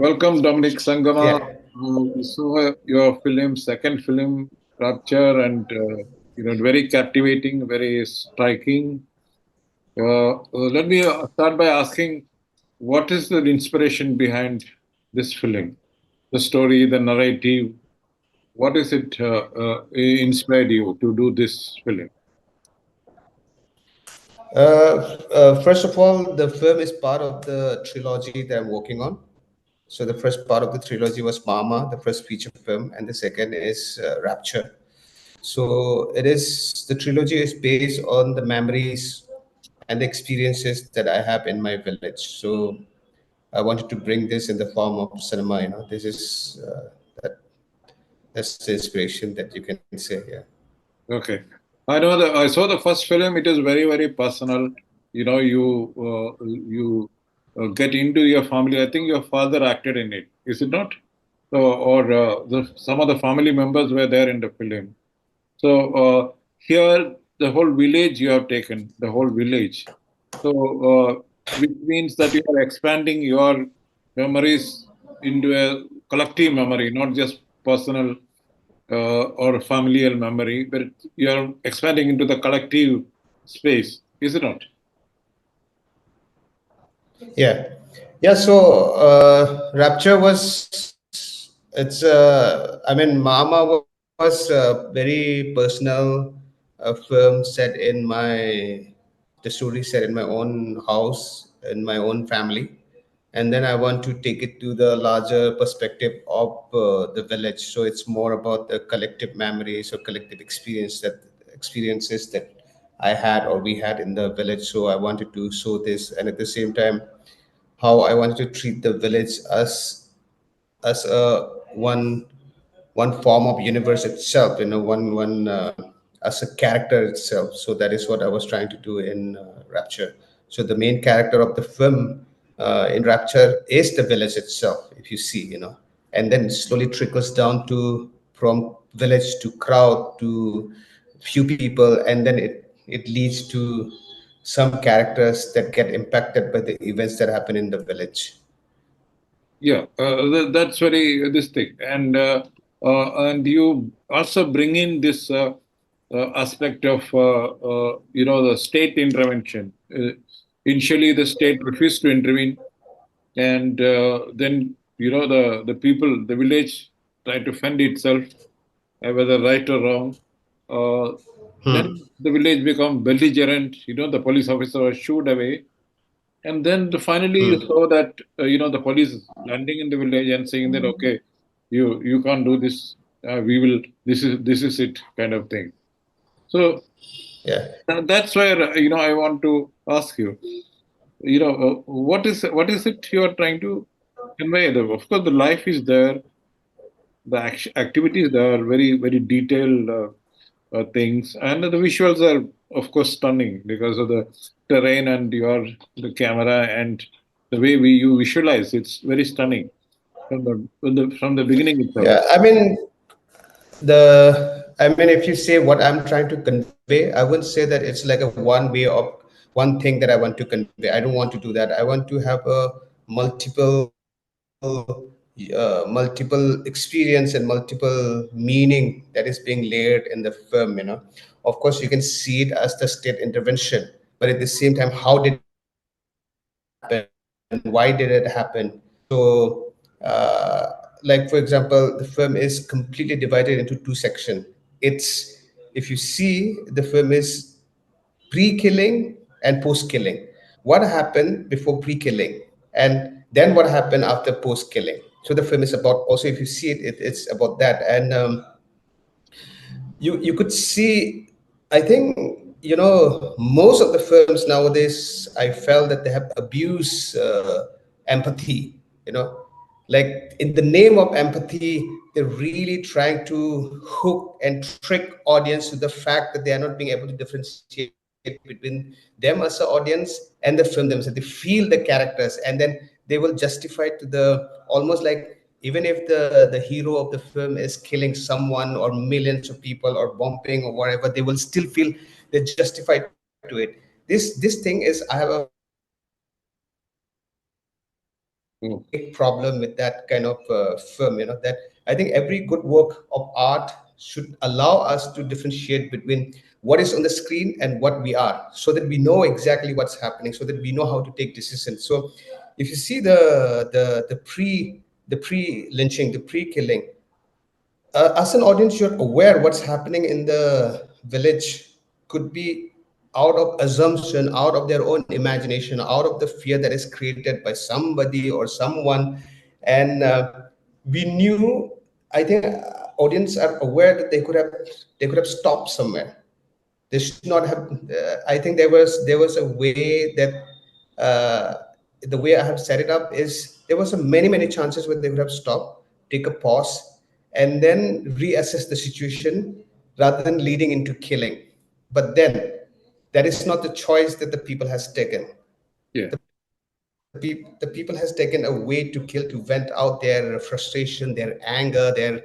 Welcome, Dominic Sangama. Yeah. We saw your film, second film, Rapture, and very captivating, very striking. Let me start by asking, what is the inspiration behind this film? The story, the narrative. What is it inspired you to do this film? First of all, the film is part of the trilogy that I'm working on. So the first part of the trilogy was Mama, the first feature film, and the second is Rapture. So it is the trilogy is based on the memories and the experiences that I have in my village. So I wanted to bring this in the form of cinema. This is that's the inspiration that you can say. Yeah. Okay. I know that I saw the first film. It is very, very personal. You get into your family. I think your father acted in it. Is it not? Some of the family members were there in the film. So here, the whole village you have taken, the whole village. So, which means that you are expanding your memories into a collective memory, not just personal or familial memory, but you are expanding into the collective space, is it not? Yeah, yeah. So Rapture Mama was a very personal film set in the story set in my own house, in my own family. And then I want to take it to the larger perspective of the village. So it's more about the collective memories or collective experiences that I had or we had in the village. So I wanted to show this, and at the same time how I wanted to treat the village as a one form of universe itself, one as a character itself. So that is what I was trying to do in Rapture. So the main character of the film in Rapture is the village itself, if you see, and then it slowly trickles down to from village to crowd to few people, and then it leads to some characters that get impacted by the events that happen in the village. Yeah, that's very this thing, and you also bring in this aspect of the state intervention. Initially, the state refused to intervene, and then the people, the village, try to fend itself, whether right or wrong. Uh, then the village become belligerent. The police officer was shooed away, and then finally you saw that the police is landing in the village and saying that okay, you can't do this. We will. This is it, kind of thing. So Yeah. that's where I want to ask you. What is it you are trying to convey? Of course, the life is there, the activities there are very, very detailed things, and the visuals are of course stunning because of the terrain and the camera and the way you visualize. It's very stunning from the beginning itself. Yeah. If you say what I'm trying to convey, I wouldn't say that it's like a one way of one thing that I want to convey. I don't want to do that. I want to have a multiple experience and multiple meaning that is being layered in the film. Of course, you can see it as the state intervention, but at the same time, how did it happen? Why did it happen? So, like for example, the film is completely divided into two sections. If you see, the film is pre-killing and post-killing. What happened before pre-killing, and then what happened after post-killing. So the film is about, also if you see it's about that. And you could see, I think, most of the films nowadays, I felt that they have abused empathy. Like in the name of empathy, they're really trying to hook and trick audience to the fact that they are not being able to differentiate between them as an audience and the film themselves. They feel the characters, and then they will justify to the almost like, even if the hero of the film is killing someone or millions of people or bombing or whatever, they will still feel they're justified to it. This thing is, I have a very strong belief that this is the Oh, big problem with that kind of film. That I think every good work of art should allow us to differentiate between what is on the screen and what we are, so that we know exactly what's happening, so that we know how to take decisions. So if you see the pre lynching, the pre killing, as an audience, you're aware what's happening in the village could be out of assumption, out of their own imagination, out of the fear that is created by somebody or someone. And we knew, I think, audience are aware that they could have stopped somewhere. They should not have. I think there was a way that uh, the way I have set it up is there was a many chances where they would have stopped, take a pause, and then reassess the situation rather than leading into killing. But then that is not the choice that the people has taken. yeah, The people has taken a way to kill, to vent out their frustration, their anger, their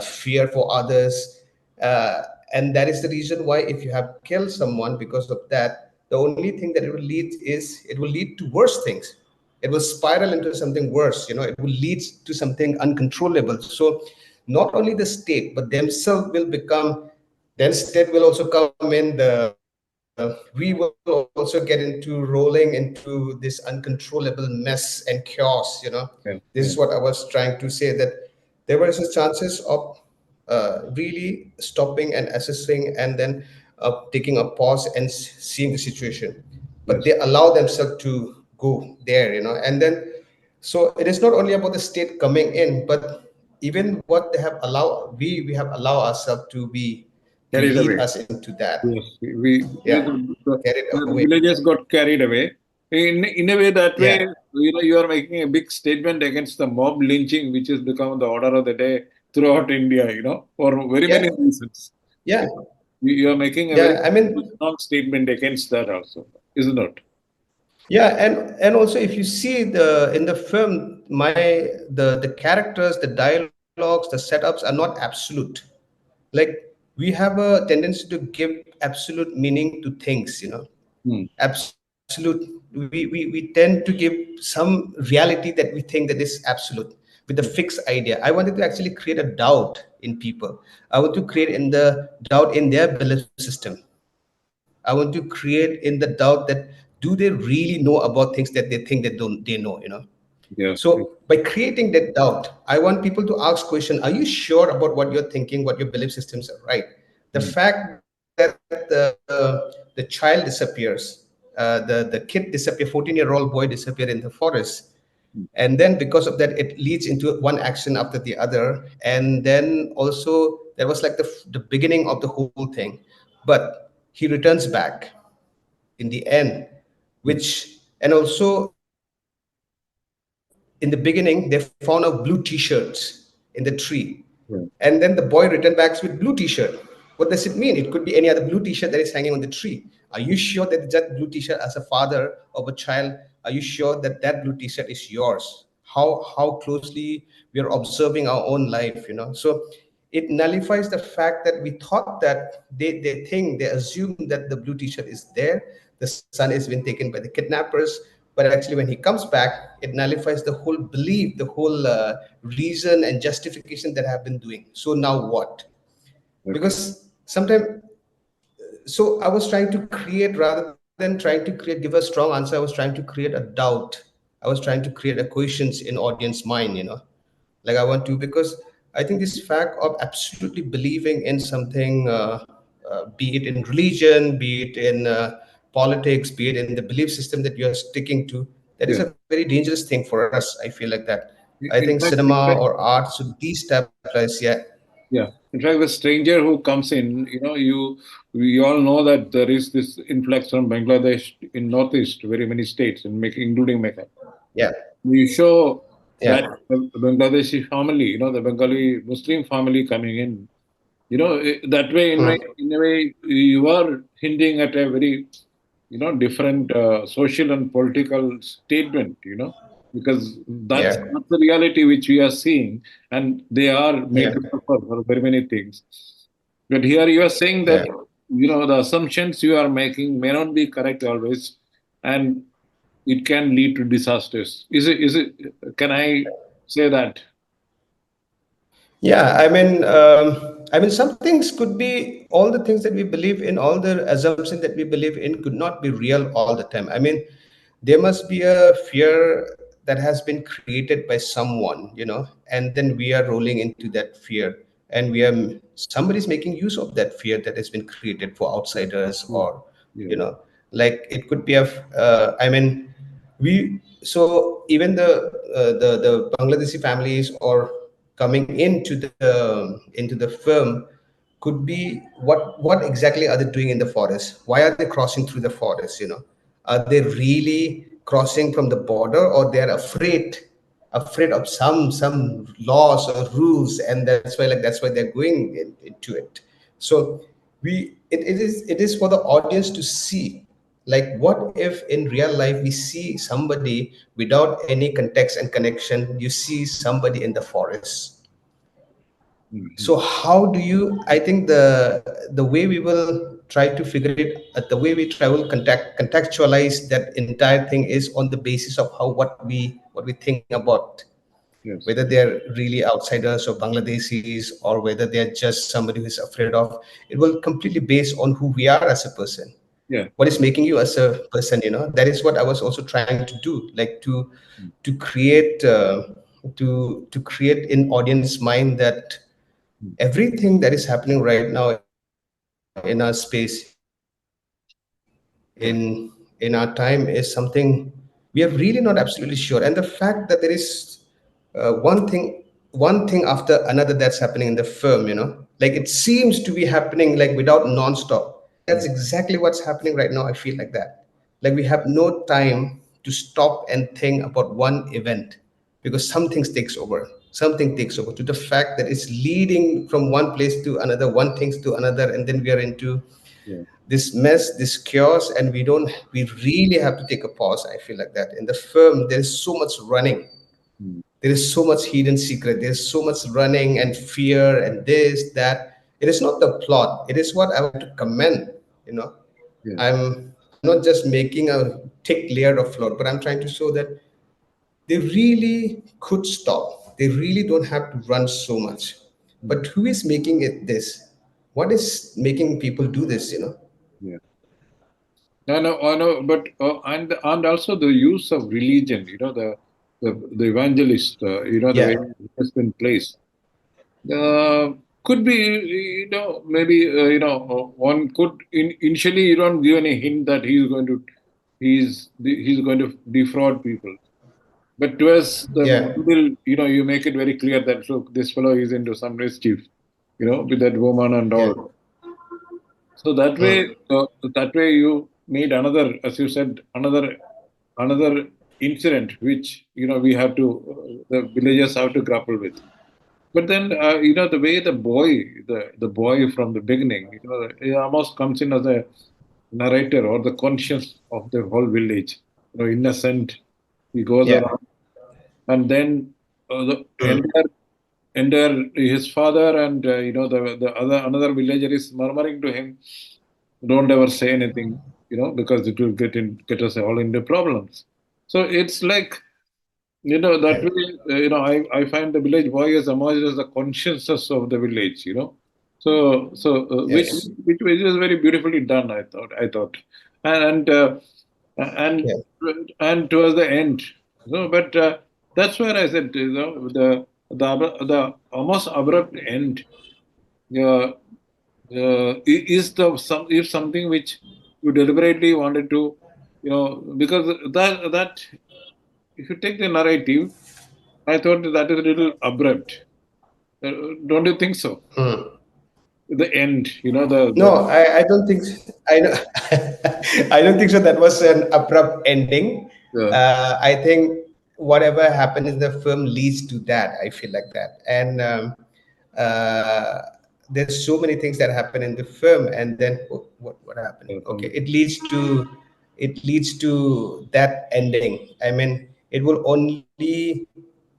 fear for others. uh, and that is the reason why, if you have killed someone because of that, the only thing that it will lead to worse things. It will spiral into something worse. It will lead to something uncontrollable. So not only the state but themselves will become, then state will also come in, we will also get into rolling into this uncontrollable mess and chaos. This is what I was yeah, trying to yeah. say, that there were some chances of really stopping and assessing, and then taking a pause and seeing the situation. But they Yes. allow themselves to go there, and then, so it is not only about the state coming in, but even what they have allowed, we have allowed ourselves to Carried lead away. us into that. Yes, we Yeah, carried the away. villagers got carried away. In a way, that way, Yeah, you are making a big statement against the mob lynching, which has become the order of the day throughout India. For very many yeah, reasons. yeah, You are making a very yeah. I mean, strong statement against that also, isn't it? yeah, and also if you see in the film, the characters, the dialogues, the setups are not absolute. Like, we have a tendency to give absolute meaning to things. Hmm. Absolute. We tend to give some reality that we think that is absolute with a Hmm. fixed idea. I wanted to actually create a doubt in people. I want to create in the doubt in their belief system. I want to create in the doubt that, do they really know about things that they think they know. Yes. So by creating that doubt, I want people to ask question: are you sure about what you're thinking, what your belief systems are right? The Hmm. fact that the child disappears, the kid disappear, 14-year-old boy disappeared in the forest, and then because of that it leads into one action after the other. And then also there was like the beginning of the whole thing, but he returns back in the end, Hmm. which, and also in the beginning they found out blue t-shirts in the tree, and then the boy Yeah. returned back with blue t-shirt. What does it mean? It could be any other blue t-shirt that is hanging on the tree. Are you sure that that blue t-shirt, as a father of a child, are you sure that that blue t-shirt is yours? How closely we are observing our own life. So it nullifies the fact that we thought that they assume that the blue t-shirt is there, the son is being taken by the kidnappers. But actually when he comes back, it nullifies the whole belief, the whole reason and justification that have been doing. So now what? Okay. Because sometimes, so I was trying to create, rather than trying to create, give a strong answer, I was trying to create a doubt. I was trying to create a questions in audience mind. Like I want to, because I think this fact of absolutely believing in something, be it in religion, be it in politics, be it in the belief system that you're sticking to, that is Yeah. a very dangerous thing for us. I feel like that. I think In fact, cinema or art should destabilize. Yeah, yeah. In fact, the stranger who comes in, we all know that there is this influx from Bangladesh in Northeast, very many states, including Mecca. yeah, You show yeah, that Bangladeshi family, the Bengali Muslim family coming in, that way, hmm, in a way, you are hinting at a very, different social and political statement, because that's yeah, not the reality which we are seeing, and they are yeah, made to suffer for very many things. But here you are saying that, yeah, the assumptions you are making may not be correct always, and it can lead to disasters. Is it, can I say that? Yeah, I mean, some things could be all the things that we believe in, all the assumptions that we believe in could not be real all the time. I mean, there must be a fear that has been created by someone, and then we are rolling into that fear, and somebody's making use of that fear that has been created for outsiders, Yeah. or Yeah. like it could be I mean, so even the Bangladeshi families or coming into the firm could be what exactly are they doing in the forest? Why are they crossing through the forest? Are they really crossing from the border, or they're afraid of some laws or rules, and that's why they're going into it. So it is for the audience to see, like, what if in real life we see somebody without any context and connection? You see somebody in the forest. So Mhm. how do you, I think the way we will try to figure it, the way we try will contextualize that entire thing is on the basis of how what we think about whether Yes. they're really outsiders or Bangladeshis, or whether they're just somebody who's afraid of. It will completely based on who we are as a person. Yeah. What is making you as a person? That is what I was also trying to do, like to create to create in audience mind that Mm. everything that is happening right now in our space, in our time, is something we are really not absolutely sure. And the fact that there is one thing after another that's happening in the firm, like it seems to be happening like without non-stop. That's Mm. exactly what's happening right now. I feel like that, like we have no time to stop and think about one event, because something takes over to the fact that it's leading from one place to another, one things to another, and then we are into Yeah. this mess, this chaos, and we really have to take a pause. I feel like that in the firm there is so much running, Mm. there is so much hidden secret, there's so much running and fear and this that. It is not the plot, it is what I want to comment. you know Yeah. I'm not just making a thick layer of float, but I'm trying to show that they really could stop. They really don't have to run so much. Mm. But who is making it this? What is making people do this? Yeah. I know, but and also the use of religion. The evangelist. The way Yeah, it has been placed. Uh, could be, maybe, one could initially you don't give any hint that he's going to defraud people. But towards the yeah, middle, you make it very clear that look, this fellow is into some mischief, with that woman and yeah. all. So that way you need another, as you said, another incident which we have to, the villagers have to grapple with. But then, the way the boy from the beginning, he almost comes in as a narrator or the conscience of the whole village. Innocent. He goes Yeah. around, and then the Mm. entire his father and the other another villager is murmuring to him, "Don't ever say anything, because it will get us all into problems." So it's like, that Yeah. way, I find the village boy has emerged as the consciousness of the village, which Yes. which is very beautifully done, I thought, and and Yeah. and towards the end, but that's where I said, the almost abrupt end, uh, is the some if something which you deliberately wanted to, because that if you take the narrative, I thought that is a little abrupt. Don't you think so? Mm. The end, No, I don't think I know. I don't think so. That was an abrupt ending. the I think whatever happened in the film leads to that. I feel like that, and uh, there's so many things that happen in the film, and then what happened? Okay, from it leads to that ending. I mean, it will only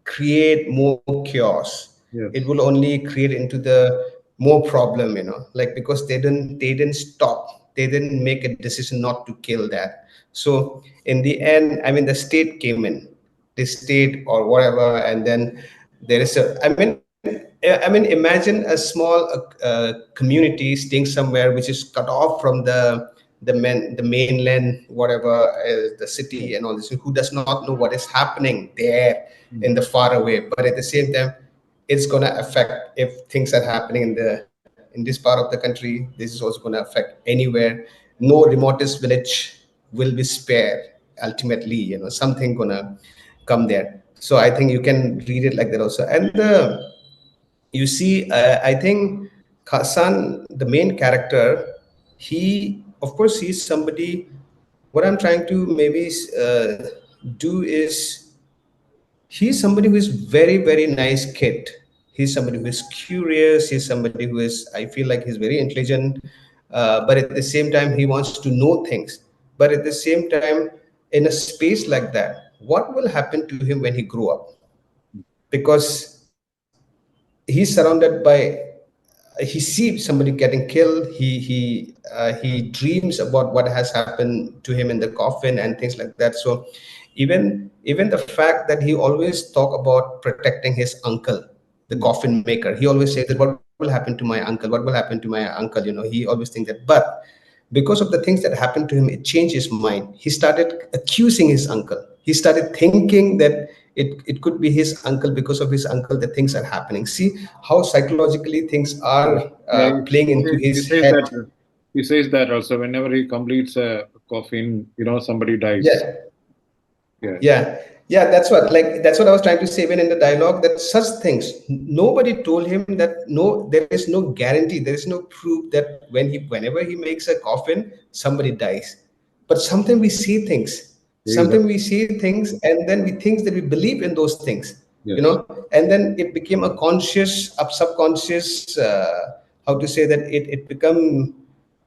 create more chaos. It will yes, only create into the more problem, like, because they didn't stop, they didn't make a decision not to kill that. So in the end, I mean, the state came in, the state or whatever, and then there is a. I mean, imagine a small community staying somewhere which is cut off from the mainland, whatever, the city and all this, who does not know what is happening there in the far away. But at the same time, it's gonna affect if things are happening in this part of the country. This is also gonna affect anywhere. No remotest village will be spared. Ultimately, something gonna come there. So I think you can read it like that also. And you see, I think Hassan, the main character, he, of course, he's somebody. What I'm trying to maybe do is, he's somebody who is very, very nice kid. He's somebody who is curious. He's somebody who is, I feel like he's very intelligent, but at the same time he wants to know things. But at the same time, in a space like that, what will happen to him when he grow up? Because he's surrounded by, he sees somebody getting killed. He dreams about what has happened to him in the coffin and things like that. So even the fact that he always talk about protecting his uncle, the coffin maker, he always says that what will happen to my uncle, what will happen to my uncle, he always thinks that. But because of the things that happened to him, it changed his mind. He started accusing his uncle. He started thinking that it could be his uncle, because of his uncle that things are happening. See how psychologically things Yeah, are yeah. playing into He his says head. that. He says that also whenever he completes a coffin, somebody dies. Yeah, Yeah, yeah, yeah. That's what I was trying to say when in the dialogue, that such things, nobody told him that, no, there is no guarantee, there is no proof that whenever he makes a coffin, somebody dies. But sometimes we see things, he does. sometimes we see things, and then we think that we believe in those things, Yes, and then it became a conscious, a subconscious, how to say that, it become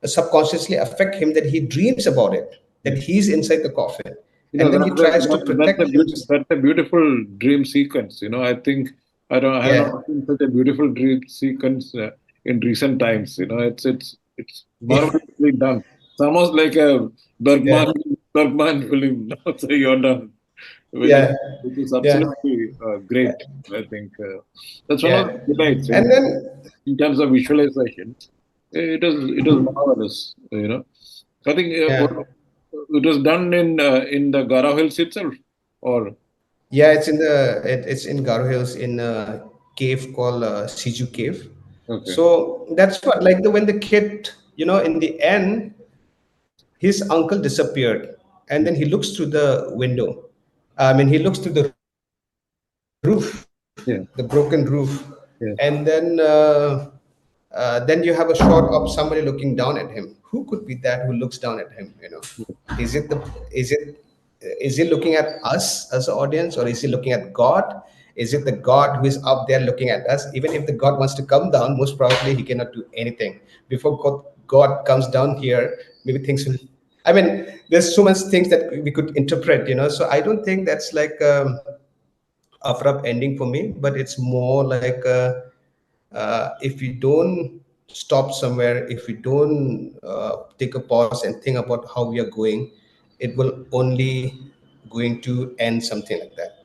subconsciously affect him, that he dreams about it, that yes. he's inside the coffin, and then he tries to That's a protect beautiful, himself. that's a beautiful dream sequence. I think I have Yeah, not seen such a beautiful dream sequence in recent times. It's yeah, marvelously done. It's almost like a yeah, Bergman film. So you're done, which is yeah, which is yeah, absolutely great. I think that's one of yeah. the delights And then, in terms of visualization. It is marvelous. I think yeah, it was done in the Garo Hills itself, or yeah, it's in Garo Hills, in a cave called Siju Cave. okay, So that's what, like, when the kid, in the end, his uncle disappeared, and then he looks through the window. I mean, he looks through the roof, the broken roof, yeah, and yeah, then you have a shot of somebody looking down at him. Who could be that who looks down at him? yeah, Is he looking at us as an audience, or is he looking at God? Is it the God who is up there looking at us? Even if the God wants to come down, most probably he cannot do anything. Before God comes down here, maybe things will. I mean, there's so much things that we could interpret. So I don't think that's like a abrupt ending for me, but it's more like if we don't stop somewhere, if we don't take a pause and think about how we are going, it will only going to end something like that.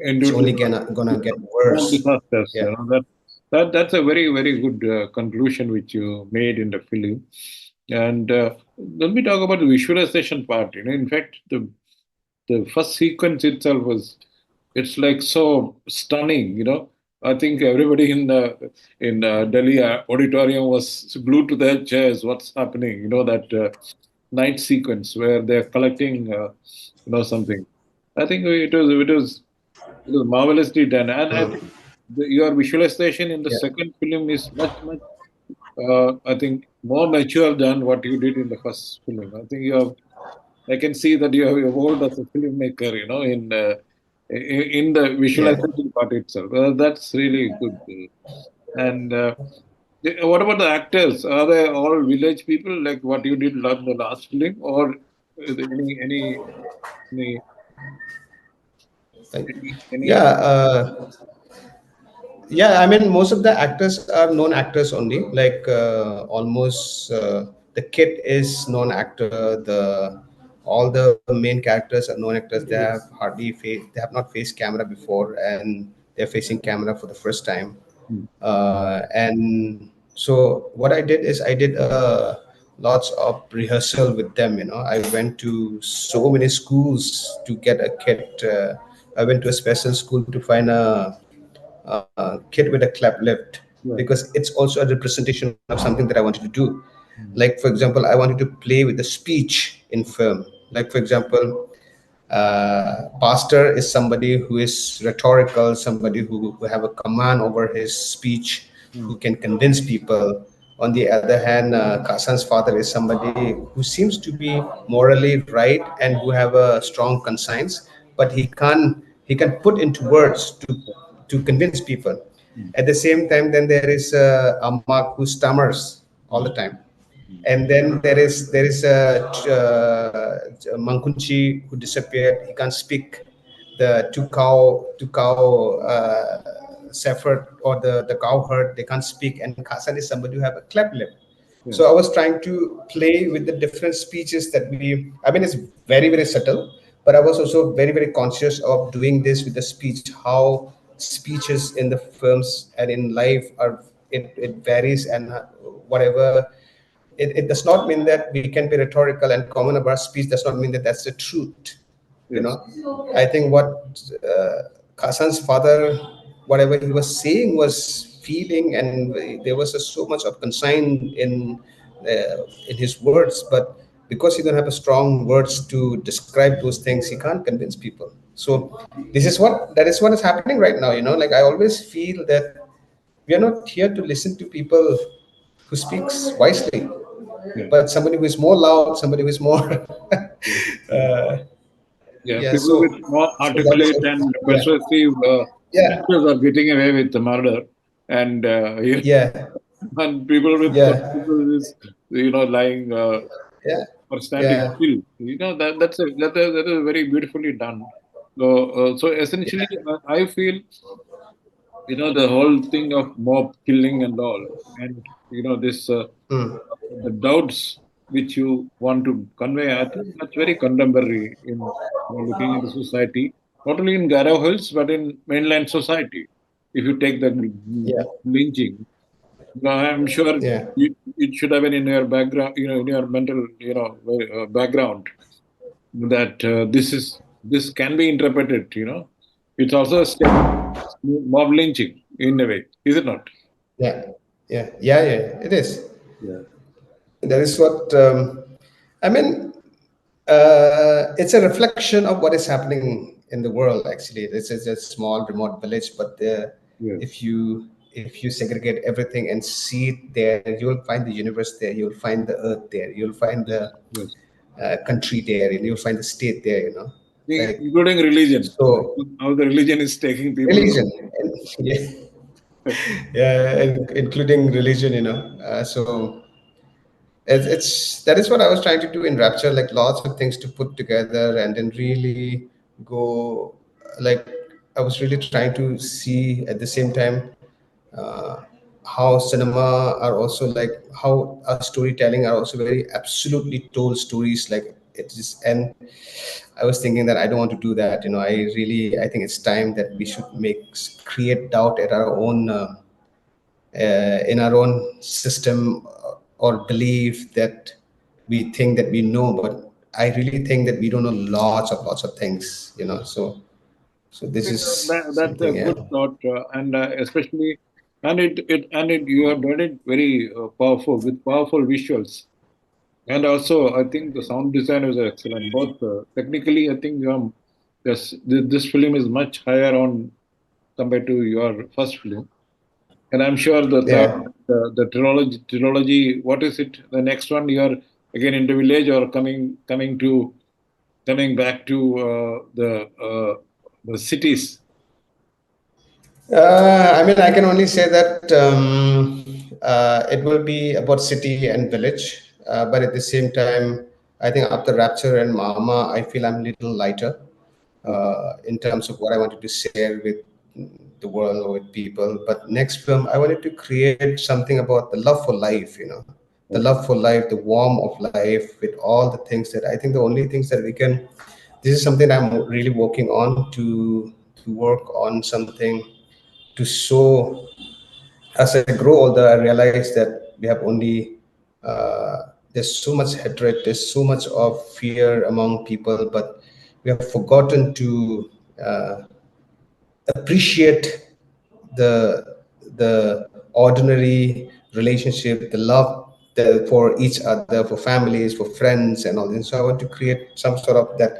and It's it only gonna get more worse. disasters. Yeah, That's a very very good conclusion which you made in the film. And let me talk about the visualization part. In fact, the first sequence itself was it's like so stunning. I think everybody in Delhi auditorium was glued to their chairs. What's happening? That night sequence where they're collecting something. I think it was marvelously done. And I think your visualization in the yeah, second film is much much I think more mature than what you did in the first film. I think you have I can see that you have evolved as a filmmaker, in the yeah. visualization part itself. That's really good. And what about the actors? Are they all village people like what you did in the last film, or is there any Like, any yeah, other? yeah. I mean, most of the actors are known actors only. Like almost the kid is known actor. all the main characters are known actors. They have not faced camera before, and they're facing camera for the first time. Mm. And so what I did is I did lots of rehearsal with them. I went to so many schools to get a kid. I went to a special school to find a kid with a cleft lip, Yeah. because it's also a representation of something that I wanted to do. Mm. Like for example, I wanted to play with the speech in film. Like for example, pastor is somebody who is rhetorical, somebody who have a command over his speech, who Mm. can convince people. On the other hand, Kasan's father is somebody who seems to be morally right and who have a strong conscience, but he can put into words to convince people. Mm. At the same time, then there is Amak who stammers all the Mm. time, Mm. and then there is Mankunchi who disappeared. He can't speak. The two cow shepherd, or the cow herd, they can't speak, and Kasan is somebody who have a cleft lip. Yeah. So I was trying to play with the different speeches that I mean, it's very, very subtle, but I was also very, very conscious of doing this with the speech, how speeches in the films and in life it varies, and whatever. It does not mean that we can be rhetorical and common about speech does not mean that that's the truth. you Yes. know I think what Kasan's father, whatever he was saying, was feeling, and there was so much of consign in his words, but because he don't have a strong words to describe those things, he can't convince people. So that is what is happening right now. Like, I always feel that we are not here to listen to people who speaks wisely, Yeah. but somebody who is more loud, somebody who is more Yeah. Yeah. uh, Yeah. yeah. People with more So that is articulate and yeah, persuasive yeah, actors are getting away with the murder, and yeah, and people with yeah, lying yeah, or standing yeah. still. That is very beautifully done. So essentially, I feel the whole thing of mob killing and all, and this Mm, the doubts which you want to convey. I think that's very contemporary in looking into society, not only in Garo Hills but in mainland society. If you take the yeah, lynching, I'm sure yeah, it should have been in your background, in your mental, background, that this can be interpreted. It's also a step mob lynching in a way, is it not? yeah, yeah, yeah, yeah. It is. Yeah. That is what I mean. It's a reflection of what is happening in the world. Actually, this is a small remote village, but Yes. if you segregate everything and see it there, you'll find the universe there. You'll find the earth there. You'll find the Yes. country there, and you'll find the state there. Like, Including religion. so How the religion is taking people. religion, and, yeah, yeah, including religion. So it's that is what I was trying to do in Rapture, like lots of things to put together, and then really go, like, I was really trying to see at the same time uh, how cinema are also like how our storytelling are also very absolutely told stories, like it is. And I was thinking that I don't want to do that. I think it's time that we should create doubt at our own in our own system, or belief that we think that we know, but I really think that we don't know lots of things. So this think is that's a something. Yeah, good thought, and especially, and you have done it very powerful with powerful visuals, and also I think the sound design is excellent. Both technically, I think this film is much higher on compared to your first film, and I'm sure the third, yeah. the trilogy. What is it? The next one, you are again in the village or coming back to the cities. I mean, I can only say that it will be about city and village, but at the same time, I think after Rapture and Mama, I feel I'm a little lighter Okay. in terms of what I wanted to share with the world or with people. But next film, I wanted to create something about the love for life. the Okay. love for life, the warmth of life, with all the things that I think the only things that we can. This is something I'm really working on to work on something to show. As I grow older, I realize that we have only there's so much hatred, there's so much of fear among people, but we have forgotten to uh, appreciate the the ordinary relationship, the love for each other, for families, for friends, and all this. So I want to create some sort of that.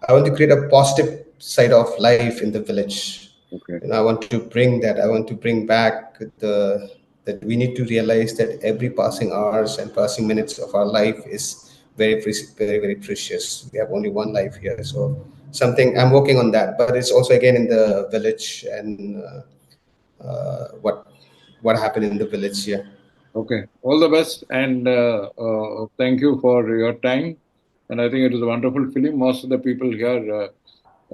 I want to create a positive side of life in the village. Okay. And I want to bring that. I want to bring back the that we need to realize that every passing hours and passing minutes of our life is very very precious. We have only one life here, so something I'm working on that. But it's also again in the village and what happened in the village here. Okay. All the best, and thank you for your time. And I think it was a wonderful film. Most of the people here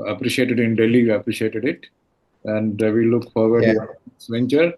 appreciated it in Delhi. Appreciated it, and we look forward to Yeah. your next venture.